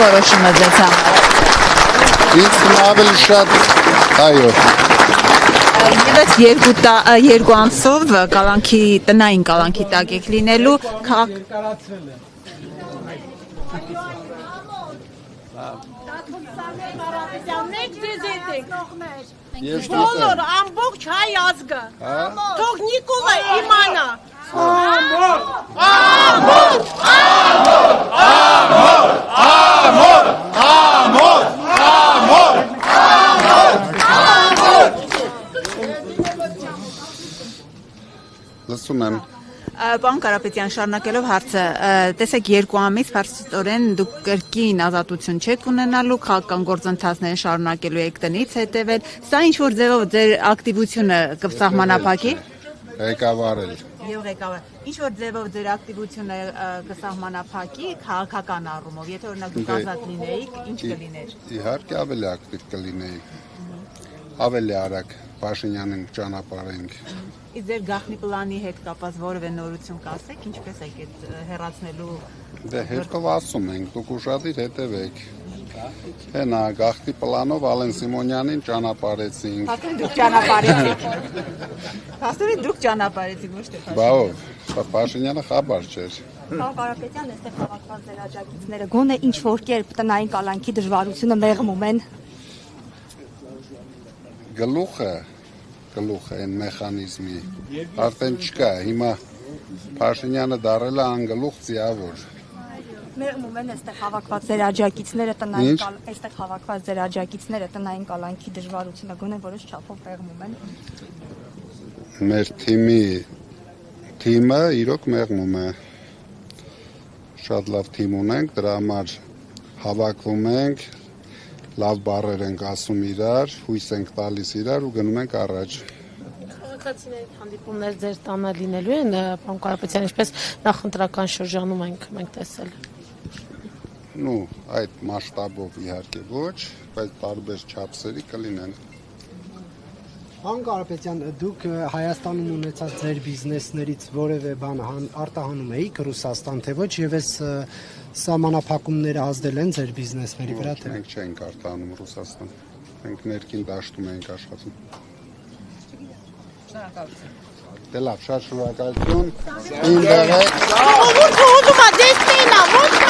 որոշումը ձեզ համար։ Ինձ ավելի շատ այո։ Եվս երկու ամսով տնային կալանքի տակ եք լինելու Բոլոր ամբողջ հայ ազգը թող Նիկոլը իմանա Լսում եմ։ Պարոն Կարապետյան, շարունակելով հարցը, տեսեք երկու ամիս փաստորեն դուք կրկին ազատություն չեք ունենալու, քաղաքական գործընթացները շարունակելու եք տնից հետևել, սա ինչ որ ձևով ձեր ակտիվությունը կսահմանափակի։ Ղեկավարել։ Եվ ղեկավար, ինչ որ ձևով ձեր ակտիվությունը կսահմանափակի քաղաքական առումով, եթե օրինակ դուք ազատ լինեիք, ինչ կլիներ։ Իհարկե ավելի ակտիվ կլինեիք։ Ավելի արագ Փաշինյանին ճանապարհենք։ Իսկ ձեր գաղտնի պլանի հետ կապված որևէ նորություն կասեք, ինչպես եք այդ հեռացնելու։ Դե հետո ասում ենք, դուք ուշադիր հետևեք։ Հենա գաղտնի պլանով Ալեն Սիմոնյանին ճանապարհեցինք։ Փաստորեն դուք ճանապարհեցիք, ոչ թե Փաշինյանը։ Բա ով, Փաշինյանը խաբար չէր։ Պարոն Կարապետյան, այստեղ հավաքված ձեր աջակիցները գոնե ինչ որ կերպ տնային կալանքի դժվարությունը մեղմում են։ Գլուխը այն մեխանիզմի արդեն չկա, հիմա Փաշինյանը դարել է անգլուխ ձիավոր։ Մեղմում են այստեղ հավաքված ձեր աջակիցները տնային կալանքի դժվարությունը գոնե որոշ չափով մեղմում են։ Մեր թիմը իրոք մեղմում է։ Շատ լավ թիմ ունենք, դրա համար հավաքվում ենք, լավ բառեր ենք ասում իրար, հույս ենք տալիս իրար ու գնում ենք առաջ։ Քաղաքացիների հանդիպումներ ձեր տանը լինելու են, պարոն Կարապետյան, ինչպես նախընտրական շրջանում մենք տեսել։ Նու այդ մասշտաբով իհարկե ոչ, բայց տարբեր չափսերի կլինեն։ Պարոն Կարապետյան, դուք Հայաստանում ունեցած ձեր բիզնեսներից որևէ բան արտահանում եք Ռուսաստան, թե ոչ, եւ այս սահմանափակումները ազդել են ձեր բիզնեսների վրա, թե մենք չենք արտահանում Ռուսաստան։ Մենք ներքին դաշտում ենք աշխատում։ Շնորհակալություն։ Դե լավ, շատ շնորհակալություն։ Ինձ Ո՞ւմ ուզում ա դեսնելա, ո՞ւմ